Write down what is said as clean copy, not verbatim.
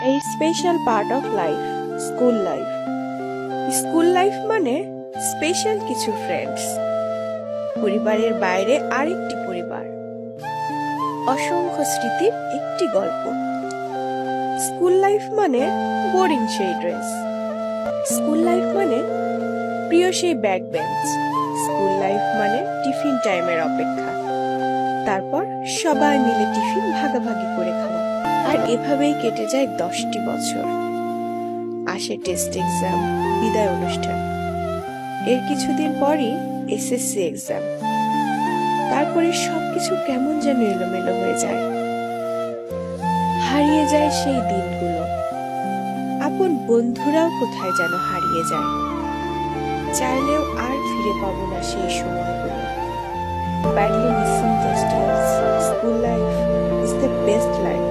A special part of life, school life. School life মানে special কিছু friends, পরিবারের বাইরে আরেকটি পরিবার, অসংখ্য স্মৃতির একটি গল্প। স্কুল লাইফ মানে বোরিং সেই ড্রেস, স্কুল লাইফ মানে প্রিয় সেই ব্যাক বেঞ্চ, স্কুল লাইফ মানে টিফিন টাইমের অপেক্ষা, তারপর সবাই মিলে টিফিন ভাগাভাগি করে খাওয়া। আর এভাবেই কেটে যায় 10টি বছর। আসে টেস্ট এক্সাম, বিদায় অনুষ্ঠান, এর কিছুদিন পরই এসএসসি এক্সাম। তারপরে সবকিছু কেমন যেন এলোমেলো হয়ে যায়, হারিয়ে যায় সেই দিনগুলো। আপন বন্ধুরাও কোথায় যেন হারিয়ে যায়, চাইলেও আর ফিরে পাবো না সেই সময়গুলো। Badly missing those days. School life is the best life.